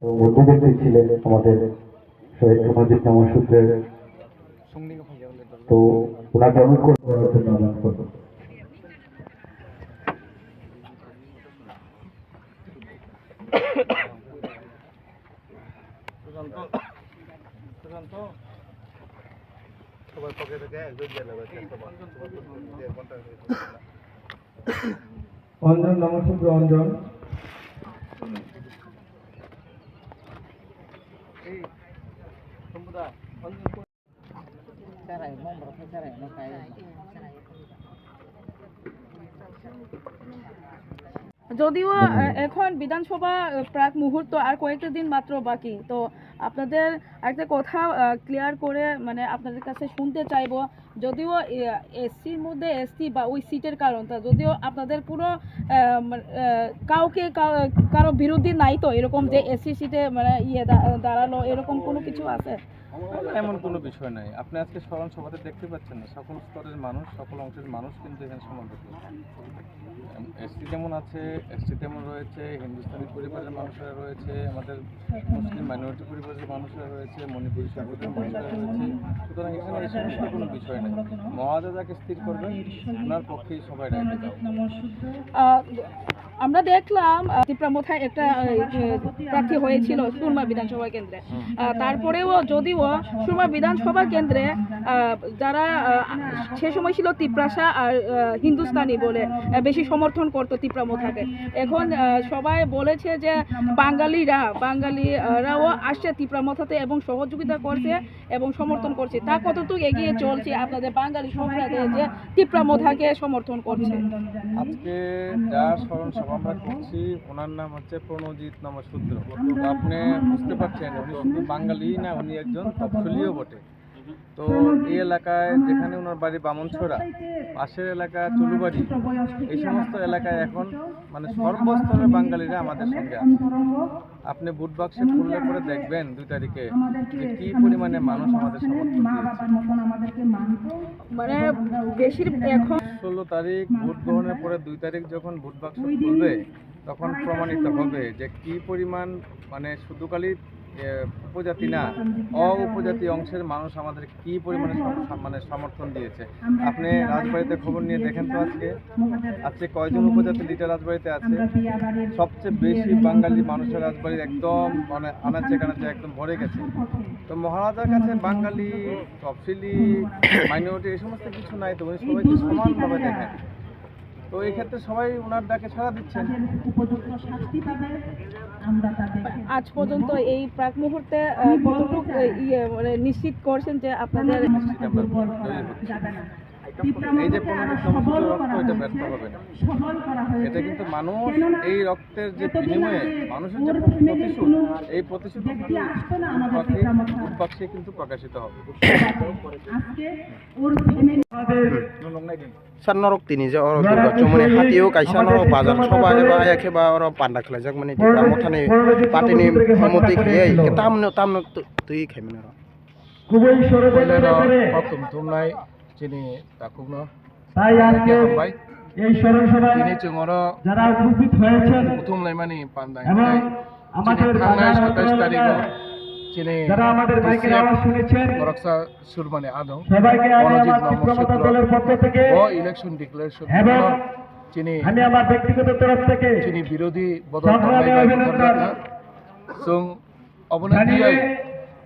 তো মধ্যবর্তী ছিলেন আমাদের শহীদ প্রণজিৎ নামা সূত্রের। তো ওনাকে অনুকরণ করার জন্য আহ্বান করব। অঞ্জন নামসূত্র অঞ্জন। যদিও এখন বিধানসভা প্রাক মুহূর্ত আর কয়েকটা দিন মাত্র বাকি, তো আপনাদের একটা কথা ক্লিয়ার করে মানে আপনাদের কাছে শুনতে চাইবো। যদিও এসসির মধ্যে এসসি বা ওই সিটের কারণটা, যদিও আপনাদের পুরো কাউকে কারো বিরোধী নাই তো এরকম যে এসসি সিটে মানে দাঁড়ালো, এরকম কোনো কিছু আছে? এমন কোনো বিষয় নাই। আপনি আজকে স্মরণ সভাতে দেখতে পাচ্ছেন না, সকল স্তরের মানুষ, সকল অংশের মানুষ কিন্তু এখানে সমবেত। এসটি যেমন আছে, এসটি তেমন রয়েছে, হিন্দুস্তানি পরিবারের মানুষেরা রয়েছে, আমাদের মুসলিম মাইনরিটি পরিবারের মানুষেরা রয়েছে, মণিপুরী সম্প্রদায়ের মানুষেরা রয়েছে। সুতরাং এখানে এই সমস্ত কোনো বিষয় নেই। মহারাজা যাকে স্থির করবেন ওনার পক্ষেই সবাই রাখবে। আমরা দেখলাম ত্রিপুরামথায় একটা প্রার্থী হয়েছিল সুরমা বিধানসভা কেন্দ্রে। তারপরেও যদিও সুরমা বিধানসভা কেন্দ্রে যারা সে সময় ছিল তিপ্রাসা আর হিন্দুস্তানি বলে বেশি সমর্থন করতো ত্রিপুরামথাকে, এখন সবাই বলেছে যে বাঙালিরাও আসছে ত্রিপুরামথাতে এবং সহযোগিতা করছে এবং সমর্থন করছে। তা কতটুকু এগিয়ে চলছে আপনাদের বাঙালি সম্প্রদায় যে ত্রিপুরামথাকে সমর্থন করছে? আজকে যার স্মরণ সভা আমরা করছি ওনার নাম হচ্ছে প্রণজিৎ নামা সূত্র। আপনি বুঝতে পারছেন উনি শুধু বাঙালি না, উনি একজন তফসিলীয় বটে। তো এই এলাকায় যেখানে ওনার বাড়ি বামনছড়া, পাশের এলাকা চুলুবাড়ি, এই সমস্ত এলাকায় এখন মানে সর্বস্তরের বাঙালিরা আমাদের সঙ্গে আছে। আপনি ভোট বাক্সে খুললে পরে দেখবেন 2 তারিখে যে কি পরিমাণে মানুষ আমাদের সমর্থন দিয়েছে। মানে বেশির এখন 16 তারিখ ভোট গ্রহণের পরে 2 তারিখ যখন ভোট বাক্স খুলবে তখন প্রমাণিত হবে যে কি পরিমাণ মানে শুধু খালি উপজাতি না, উপজাতি অংশের মানুষ আমাদের কি পরিমাণে মানে সমর্থন দিয়েছে। আপনি রাজবাড়িতে খবর নিয়ে দেখেন তো আজকে কয়জন উপজাতি লিডার রাজবাড়িতে আছে। সবচেয়ে বেশি বাঙালি মানুষের রাজবাড়ির একদম মানে আনাচে কানাচে একদম ভরে গেছে। তো মহারাজার কাছে বাঙালি, তফসিলি, মাইনরিটি এই সমস্ত কিছু নাই। তো উনি সবাইকে সমানভাবে দেখেন। তো এই ক্ষেত্রে সবাই ওনার ডাকে সাড়া দিচ্ছেন। আজ পর্যন্ত এই প্রাক মুহূর্তে কতটুকু মানে নিশ্চিত করছেন যে আপনাদের এই যে কোনো রক্ত এটা ব্যর্থ হবে না। এটা কিন্তু মানুষ এই রক্তের যে বিনিময়ে মানুষের যে প্রতিশোধ, এই প্রতিশোধ উৎপাক্ষে কিন্তু প্রকাশিত হবে। সান্নরক তিনি যে মানে হাতিও কাইসা নরক বাজার সবাই বা একেবা ওর পান্ডা খেলা যাক মানে দিবা মথানে পাটিনি মতে খেয়ে তামনে তুই খাইমেন আর খুবই সরে প্রথম তোমলাই চিনি তাকুন তাই আজকে এই স্মরণ সভায় তিনি চুঙর যারা উপস্থিত হয়েছেন প্রথমলাই মানে পান্ডা এবং আমাদের 27 তারিখ চিনি যারা আমাদের মাইকের আওয়াজ শুনেছেন বরকসা সুরমানে আদম সবাইকে আমি মনোজিৎ আমার ত্রিপুরামথা দলের পক্ষ থেকে ও ইলেকশন ডিক্লারেশন এবং চিনি আমি আমার ব্যক্তিগত তরফ থেকে চিনি বিরোধী বদল সংগ্রামী অভিনন্দন সং অবনতিয়াই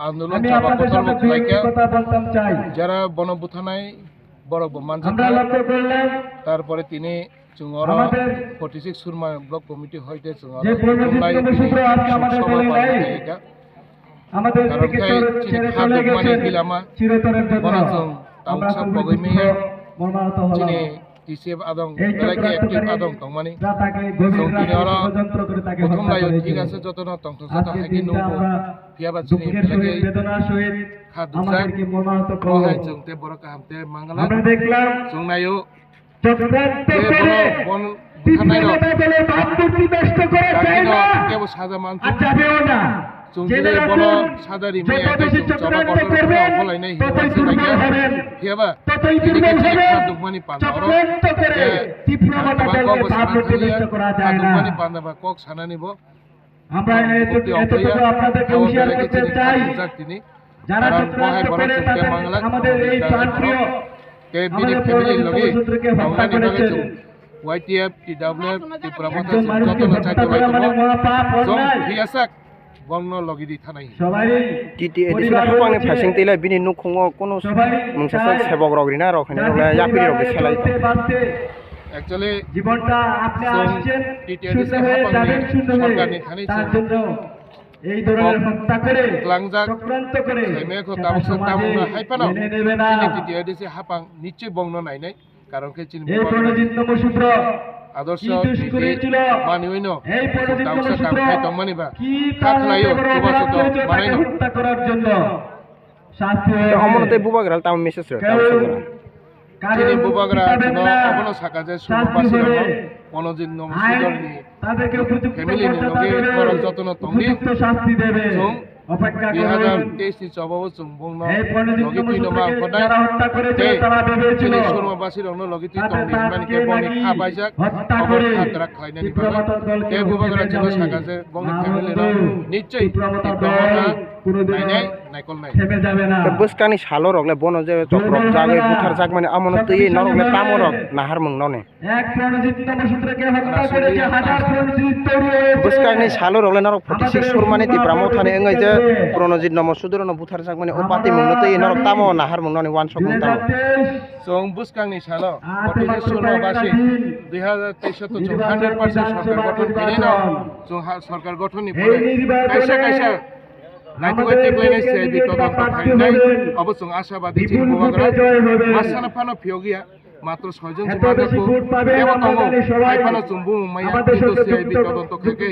আন্দোলন আমি চাবা আপনাদের সামনে দুই কথা বলতাম চাই। যারা বনবুথানায় বড় বোমান আমরা লক্ষ্য করলাম তারপরে তিনি চুঙর আমাদের 46 সুরমা ব্লক কমিটি হইতে চুঙর যে প্রণজিৎ সূত্র আজকে আমাদের মনে নাই, আমাদের কারণ থেকে ছেড়ে চলে গেছেন চিরতরের জন্য। আমরা মর্মাহত চিনি হলাম। টিসিএফ আদং এই বেলাকে অ্যাক্টিভ চক্রান্ত আদং তংমানি যা তাকে গভীর রাতে ষড়যন্ত্র করে তাকে প্রথম হত্যা লাইও করেছে। ঠিক আছে যত না তংথ সাথে আজকের হাকি দিনটা নবো আমরা ফিয়াবা চিনি দুঃখের সহিত বেলাকে বেদনার সহিত খাদুসা আমাদেরকে মর্মাহত করলো। কোহাই জংতে বড় কাহামতে মাঙ্গলা আমরা দেখলাম জংনায়ও চক্রান্ত যে করে বন বুথানাইর ত্রিপুরামথা দলের ভাবমূর্তি নষ্ট করে চায় না কেবল সাজা মানছে আর যাবেও না। চুংজিলে জেনে বন রাখুন, সাদারি যত মেয়ে বেশি একদম চাবা চক্রান্ত কটর করবেন, অফলাই নাই ততই হিয়াবা দুর্বল হবেন, হিয়াবা ততই এদিকে দুর্বল চিনি হবেন। খাদুকমানি পান্ডা চক্রান্ত করে ত্রিপুরামথা দলের ভাবমূর্তি নষ্ট করা যায় না। খাদুকমানি পান্ডা বা কক সানা নিব আমরা ভর্তি এতটুকু অঙ্কইয়া আপনাদেরকে খাওয়া হুঁশিয়ার বেড়ে করতে গেছে চাই তিনি যারা কারণ চক্রান্ত বহাই করে বড় তাদের বাংলা আমাদের এই প্রাণপ্রিয় কে আমাদের বিনি ফ্যামিলির লগে পরবর্তী হত্যা বাংলা নিবাগে করেছে। YTF TWF ত্রিপুরা মাথা একজন মানুষকে যতন হত্যা চাইতে করা মানে মহাপাপ জং অন্যায়। হিয়াসাক বর্ণ লগিদি থানাই সবাই TTADC হাপাংনি ফাইসিং তেলা বিনি নুখুङो কোনো মুংসাসা সেবক রগরি না রখানি রলে ইয়াপিরি রগে সেলাই তো অ্যাকচুয়ালি জীবনটা আপনি So, আসছেন TTADC শূন্য হয়ে হাপাংনি যাবেন শূন্য হয়ে সরকারনি থানি তার ছিল। জন্য এই ধরনের হত্যা করে ক্লাংজাক চক্রান্ত করে মেয়েখো সেটা তাবুক সমাজে তাবুক হাইপানো মেনে নেবে না। চিনি TTADC হাপাং নিশ্চয় বংন নাই নাই কারণ কে চিনি এই প্রণজিৎ নমশূদ্র আদর্শ কি দুষ্করি ছিল? মানিওইনো এই প্রণজিৎ তাবুক নমশূদ্র কামখাই তংমানিবা কি তার খাখলাইও বড় অপরাধ চুবাসত করেছে তাকে বানাইনো হত্যা করার জন্য শাস্তি হয়ে অমনতে বুবাগরাল তাম মেসেজ রে তাম সগরা চিনি বুবাগরা চিনো অবনো সাকাজে সুবাসি রম মনোজিৎ নমশূদ্রনি তাদেরকে উপযুক্ত ফ্যামিলি নি মর্যাদা লগে দেবে, বরং যতন তংনি উপযুক্ত শাস্তি দেবে जों অপেক্ষা করুন 2023 চবাবো जों बुंनो এই প্রণজিৎ লগে তুই নমা নমশূদ্রকে খদাই যারা হত্যা করেছিল তে তারা ভেবেছিল চিনি সুরমাবাসী রংনো লগে তুই তাদের তংনি মানে কে তাকে বনি নাকি খাবাইজাক হত্যা খবর করে খাতরা খাইনানি তীব্রমতা বাবা দলকে কে বুবাগরা হত্যা চিনো যাবে। সাকাজে বংনি না ফ্যামিলি বন্ধু, র নিশ্চয়ই তীব্রমতা তীব্রমতা দল কোনোদিনও নাই নাই নাইকল নাই থেমে যাবে না বুসকানি সালো রগলে বনো যে চক্রক জাগে বুথার জাগ মানে আমন তুই নরগলে তামো রগ নাহার মুং ননে এক প্রণজিৎ নমশূদ্রকে হত্যা করেছে হাজার প্রণজিৎ তৈরি হয়েছে। বুসকানি সালো রগলে নরক 46 সুরমানি তিপ্রা মথানি এঙ্গাই যে প্রণজিৎ নম সুদুর ন বুথার জাগ মানে ওপাতি মুং তুই নরক তামো নাহার মুং ননে ওয়ান সগুং তামো 2023 जों बुसकांनि सालो गतिजे सुरमाबासी 2023 तो जों 100% सरकार गठन खाइनायनो जों सरकार गठननि परे कायसा कायसा नाइटुवे टेबलाइनाय सिआइबि तदন্ত खाइनाय अब जों आशाबादी चिन बुबागरा मासाना फानो फियोगिया मात्र 6 জন जुमागको देव तंगो आइफानो जुम्बु माया কিন্তু সিআইবি তদন্ত খাইকে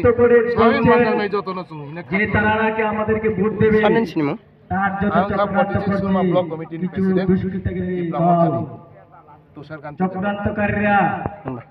সাবেন মানদাংনাই যতন जों हिना যে তারাকে আমাদেরকে ভোট দেবে সানেন সিনেমা তার জন্য আঙ্কা চক্রান্ত পটিজি সুরমা ব্লক করছে কমিটির কিছু প্রেসিডেন্ট দুষ্কৃতকারী ইব্রাহিম দল, খানি তুষার কান্তি চক্রান্তকারীরা আমরা